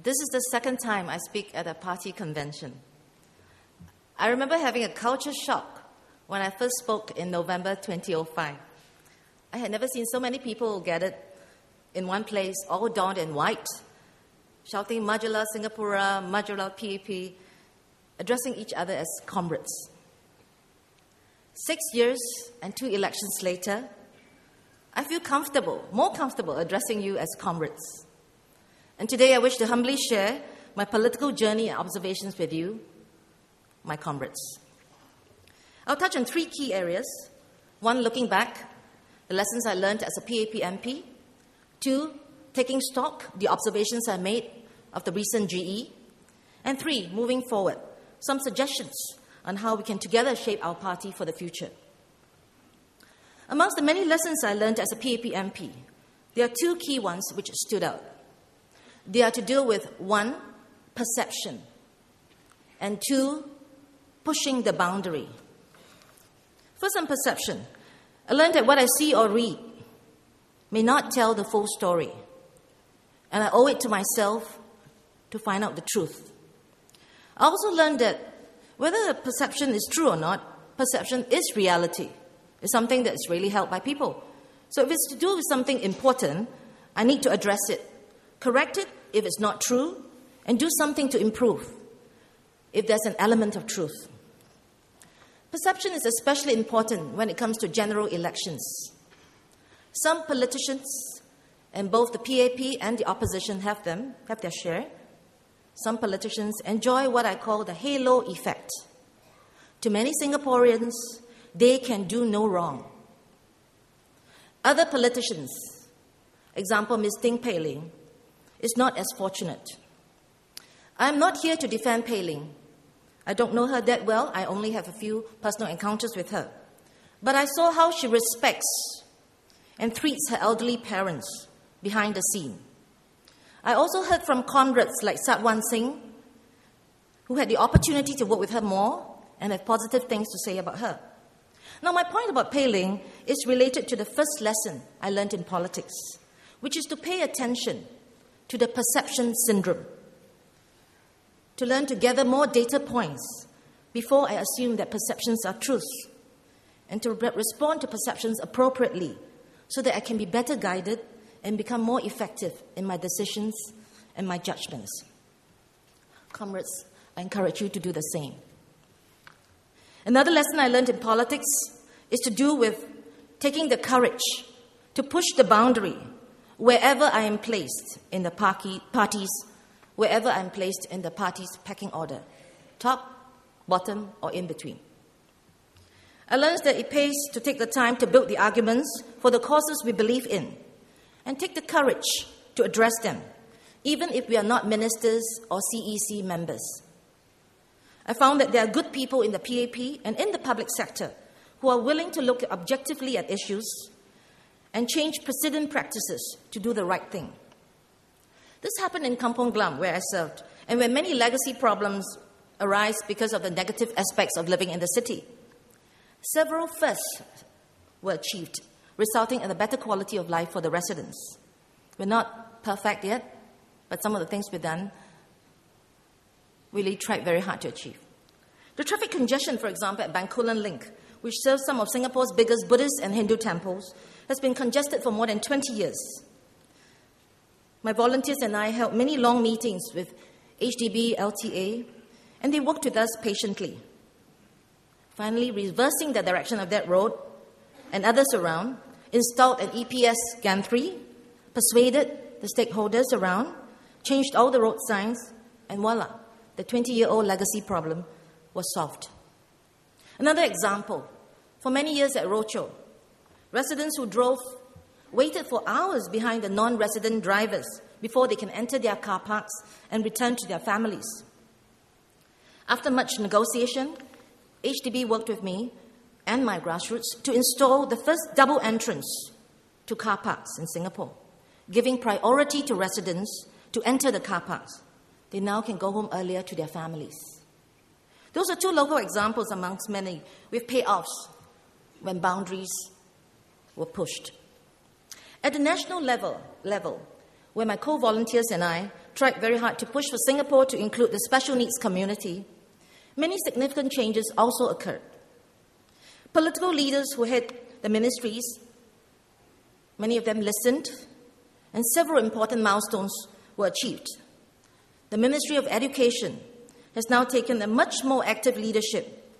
This is the second time I speak at a party convention. I remember having a culture shock when I first spoke in November 2005. I had never seen so many people gathered in one place, all donned in white, shouting Majulah Singapura, Majulah PAP, addressing each other as comrades. 6 years and 2 elections later, I feel comfortable, more comfortable addressing you as comrades. And today I wish to humbly share my political journey and observations with you, my comrades. I'll touch on 3 key areas. 1, looking back, the lessons I learned as a PAP MP. 2, taking stock, the observations I made of the recent GE. And 3, moving forward, some suggestions on how we can together shape our party for the future. Amongst the many lessons I learned as a PAP MP, there are 2 key ones which stood out. They are to deal with 1, perception, and 2, pushing the boundary. First, on perception, I learned that what I see or read may not tell the full story, and I owe it to myself to find out the truth. I also learned that whether the perception is true or not, perception is reality. It's something that's really held by people. So if it's to do with something important, I need to address it, correct it if it's not true, and do something to improve if there's an element of truth. Perception is especially important when it comes to general elections. Some politicians, and both the PAP and the opposition have their share. Some politicians enjoy what I call the halo effect. To many Singaporeans, they can do no wrong. Other politicians, example Ms. Ting Pei Ling, is not as fortunate. I'm not here to defend Pei Ling. I don't know her that well. I only have a few personal encounters with her. But I saw how she respects and treats her elderly parents behind the scene. I also heard from comrades like Satwan Singh, who had the opportunity to work with her more and have positive things to say about her. Now, my point about Pei Ling is related to the first lesson I learned in politics, which is to pay attention to the perception syndrome, to learn to gather more data points before I assume that perceptions are truths, and to respond to perceptions appropriately so that I can be better guided and become more effective in my decisions and my judgments. Comrades, I encourage you to do the same. Another lesson I learned in politics is to do with taking the courage to push the boundary wherever I am placed in the wherever I'm placed in the party's pecking order, top, bottom, or in between. I learned that it pays to take the time to build the arguments for the causes we believe in and take the courage to address them, even if we are not ministers or CEC members. I found that there are good people in the PAP and in the public sector who are willing to look objectively at issues and change precedent practices to do the right thing. This happened in Kampong Glam, where I served, and where many legacy problems arise because of the negative aspects of living in the city. Several firsts were achieved, resulting in a better quality of life for the residents. We're not perfect yet, but some of the things we've done really tried very hard to achieve. The traffic congestion, for example, at Bencoolen Link, which serves some of Singapore's biggest Buddhist and Hindu temples, has been congested for more than 20 years. My volunteers and I held many long meetings with HDB, LTA, and they worked with us patiently. Finally, reversing the direction of that road and others around, installed an EPS gantry, persuaded the stakeholders around, changed all the road signs, and voila, the 20-year-old legacy problem was solved. Another example, for many years at Rocho, residents who drove waited for hours behind the non-resident drivers before they can enter their car parks and return to their families. After much negotiation, HDB worked with me and my grassroots to install the first double entrance to car parks in Singapore, giving priority to residents to enter the car parks. They now can go home earlier to their families. Those are 2 local examples amongst many with payoffs when boundaries were pushed. At the national level, where my co-volunteers and I tried very hard to push for Singapore to include the special needs community, many significant changes also occurred. Political leaders who head the ministries, many of them listened, and several important milestones were achieved. The Ministry of Education has now taken a much more active leadership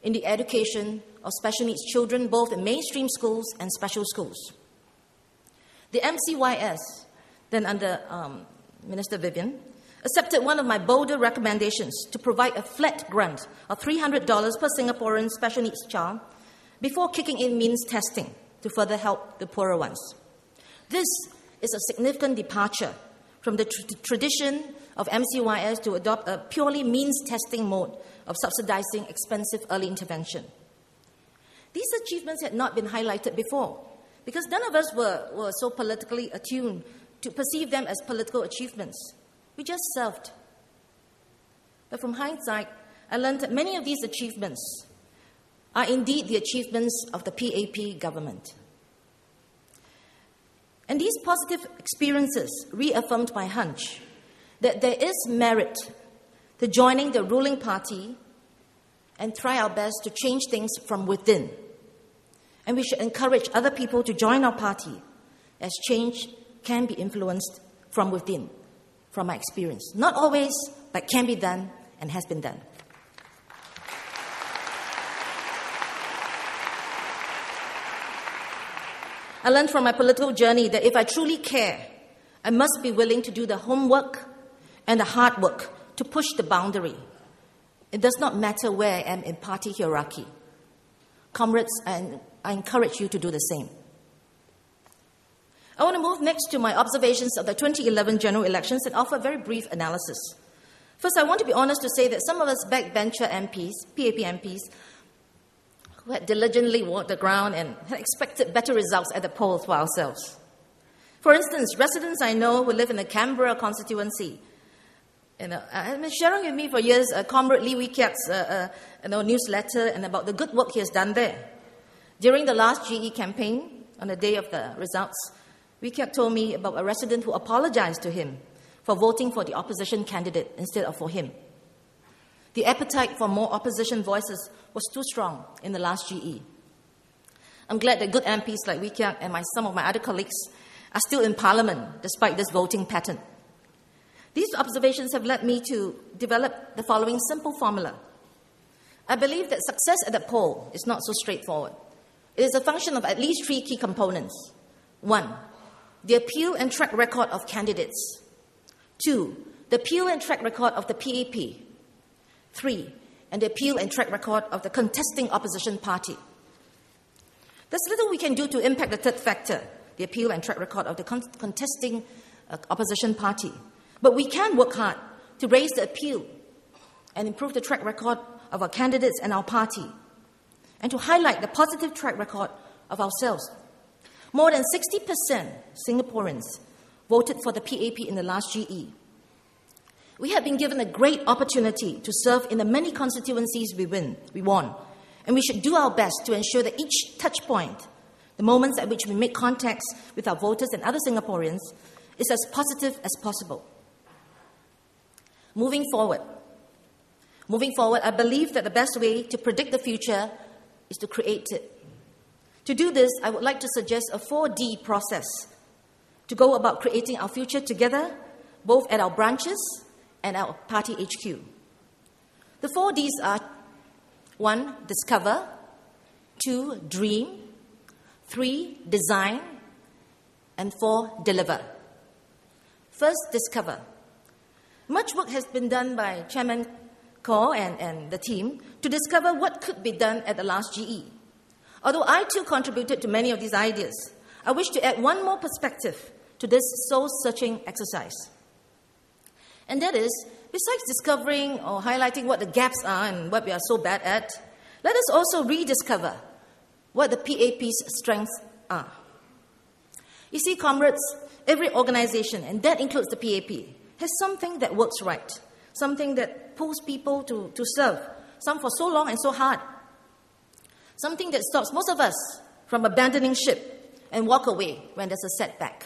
in the education of special needs children, both in mainstream schools and special schools. The MCYS, then under Minister Vivian, accepted one of my bolder recommendations to provide a flat grant of $300 per Singaporean special needs child before kicking in means testing to further help the poorer ones. This is a significant departure from the tradition of MCYS to adopt a purely means testing mode of subsidizing expensive early intervention. These achievements had not been highlighted before because none of us were so politically attuned to perceive them as political achievements. We just served. But from hindsight, I learned that many of these achievements are indeed the achievements of the PAP government. And these positive experiences reaffirmed my hunch that there is merit to joining the ruling party and try our best to change things from within. And we should encourage other people to join our party, as change can be influenced from within, from my experience. Not always, but can be done and has been done. I learned from my political journey that if I truly care, I must be willing to do the homework and the hard work to push the boundary. It does not matter where I am in party hierarchy. Comrades, I encourage you to do the same. I want to move next to my observations of the 2011 general elections and offer a very brief analysis. First, I want to be honest to say that some of us backbencher MPs, PAP MPs, who had diligently walked the ground and had expected better results at the polls for ourselves. For instance, residents I know who live in the Canberra constituency, have been sharing with me for years Comrade Lee Wee Kiat's newsletter and about the good work he has done there. During the last GE campaign, on the day of the results, Wee Kiat told me about a resident who apologized to him for voting for the opposition candidate instead of for him. The appetite for more opposition voices was too strong in the last GE. I'm glad that good MPs like Wee Kiat and some of my other colleagues are still in Parliament despite this voting pattern. These observations have led me to develop the following simple formula. I believe that success at the poll is not so straightforward. It is a function of at least three key components. 1, the appeal and track record of candidates. 2, the appeal and track record of the PAP. 3, and the appeal and track record of the contesting opposition party. There's little we can do to impact the third factor, the appeal and track record of the contesting opposition party. But we can work hard to raise the appeal and improve the track record of our candidates and our party, and to highlight the positive track record of ourselves. More than 60% Singaporeans voted for the PAP in the last GE. We have been given a great opportunity to serve in the many constituencies we won, and we should do our best to ensure that each touch point, the moments at which we make contacts with our voters and other Singaporeans, is as positive as possible. Moving forward, I believe that the best way to predict the future is to create it. To do this, I would like to suggest a 4D process to go about creating our future together, both at our branches and our party HQ. The 4Ds are 1, discover, 2, dream, 3, design, and 4, deliver. First, discover. Much work has been done by Chairman Kaur and the team to discover what could be done at the last GE. Although I too contributed to many of these ideas, I wish to add one more perspective to this soul-searching exercise. And that is, besides discovering or highlighting what the gaps are and what we are so bad at, let us also rediscover what the PAP's strengths are. You see, comrades, every organization, and that includes the PAP, has something that works right, something that pulls people to serve, some for so long and so hard, something that stops most of us from abandoning ship and walk away when there's a setback.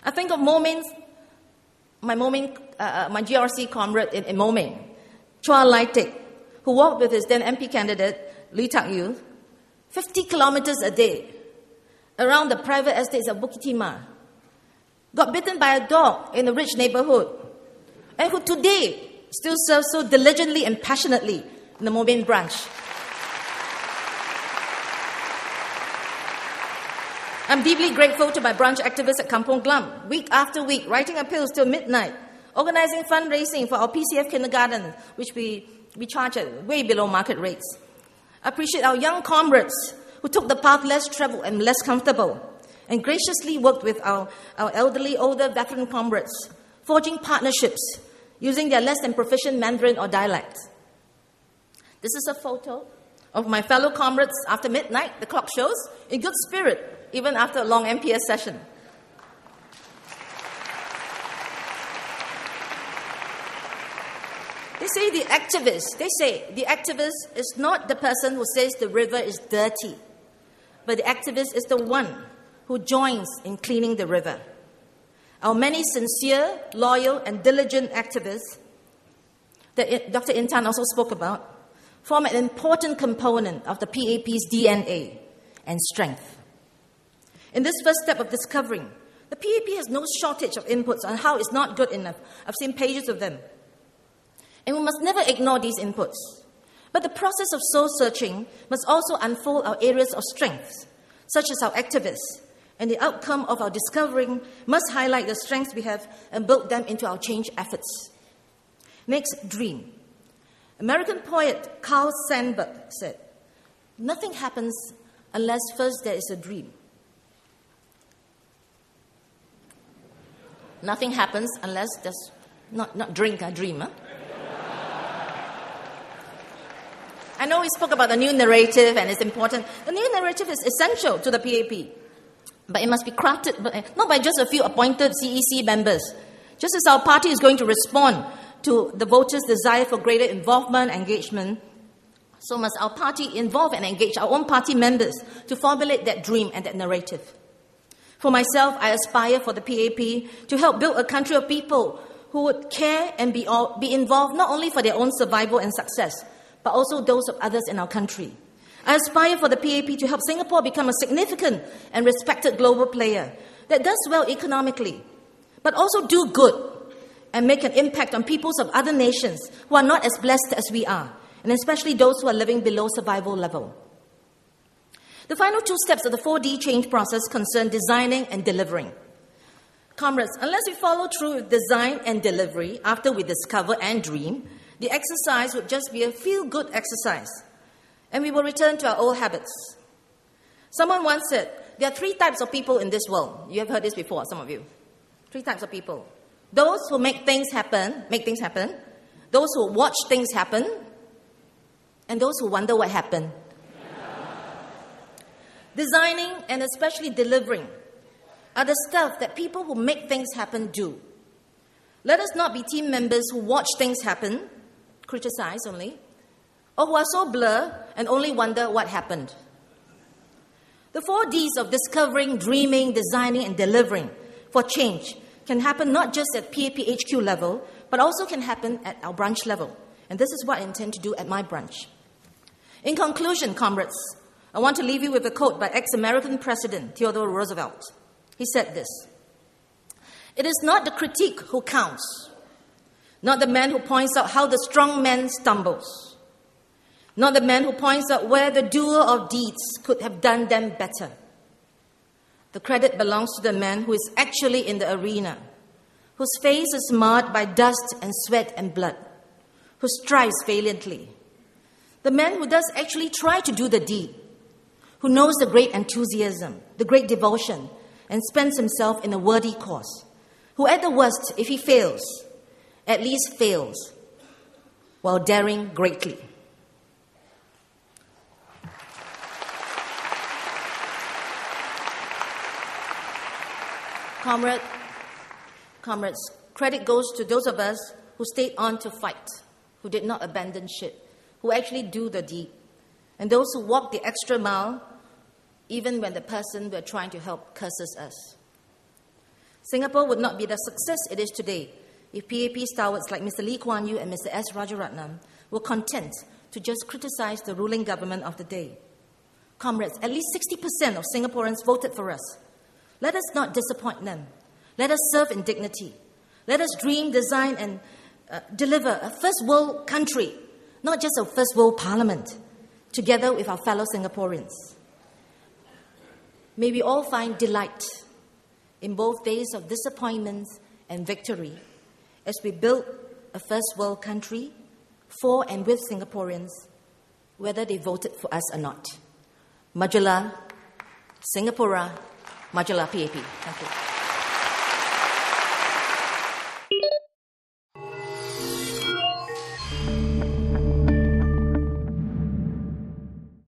I think of moments my GRC comrade in Moming, Chua Lai Tek, who walked with his then MP candidate, Lee Tak Yew, 50 kilometers a day around the private estates of Bukit Timah, got bitten by a dog in a rich neighborhood, and who today still serves so diligently and passionately in the Momin branch. I'm deeply grateful to my branch activists at Kampong Glam, week after week, writing appeals till midnight, organizing fundraising for our PCF kindergarten, which we charge at way below market rates. I appreciate our young comrades who took the path less traveled and less comfortable, and graciously worked with our elderly, older, veteran comrades, forging partnerships using their less than proficient Mandarin or dialect. This is a photo of my fellow comrades after midnight, the clock shows, in good spirit, even after a long MPS session. They say the activist is not the person who says the river is dirty, but the activist is the one who joins in cleaning the river. Our many sincere, loyal, and diligent activists that Dr. Intan also spoke about form an important component of the PAP's DNA and strength. In this first step of discovering, the PAP has no shortage of inputs on how it's not good enough. I've seen pages of them. And we must never ignore these inputs. But the process of soul-searching must also unfold our areas of strength, such as our activists, and the outcome of our discovering must highlight the strengths we have and build them into our change efforts. Next, dream. American poet Carl Sandburg said, "Nothing happens unless first there is a dream." Nothing happens unless there's not drink, a dream. Huh? I know we spoke about the new narrative and it's important. The new narrative is essential to the PAP, but it must be crafted not by just a few appointed CEC members. Just as our party is going to respond to the voters' desire for greater involvement, engagement, so must our party involve and engage our own party members to formulate that dream and that narrative. For myself, I aspire for the PAP to help build a country of people who would care and be involved not only for their own survival and success, but also those of others in our country. I aspire for the PAP to help Singapore become a significant and respected global player that does well economically, but also do good and make an impact on peoples of other nations who are not as blessed as we are, and especially those who are living below survival level. The final two steps of the 4D change process concern designing and delivering. Comrades, unless we follow through with design and delivery after we discover and dream, the exercise would just be a feel-good exercise, and we will return to our old habits. Someone once said, there are 3 types of people in this world. You have heard this before, some of you. 3 types of people. Those who make things happen, those who watch things happen, and those who wonder what happened. Designing and especially delivering are the stuff that people who make things happen do. Let us not be team members who watch things happen, criticize only, or who are so blur and only wonder what happened. The 4 Ds of discovering, dreaming, designing, and delivering for change can happen not just at PAP HQ level, but also can happen at our branch level. And this is what I intend to do at my branch. In conclusion, comrades, I want to leave you with a quote by ex-American President Theodore Roosevelt. He said this: "It is not the critique who counts, not the man who points out how the strong man stumbles, not the man who points out where the doer of deeds could have done them better. The credit belongs to the man who is actually in the arena, whose face is marred by dust and sweat and blood, who strives valiantly. The man who does actually try to do the deed, who knows the great enthusiasm, the great devotion, and spends himself in a worthy cause, who at the worst, if he fails, at least fails, while daring greatly." Comrades, credit goes to those of us who stayed on to fight, who did not abandon ship, who actually do the deed, and those who walk the extra mile even when the person we're trying to help curses us. Singapore would not be the success it is today if PAP stalwarts like Mr. Lee Kuan Yew and Mr. S. Rajaratnam were content to just criticize the ruling government of the day. Comrades, at least 60% of Singaporeans voted for us. Let us not disappoint them. Let us serve in dignity. Let us dream, design, and deliver a first world country, not just a first world parliament, together with our fellow Singaporeans. May we all find delight in both days of disappointments and victory as we build a first world country for and with Singaporeans, whether they voted for us or not. Majulah, Singapura, Majulah PAP. Thank you.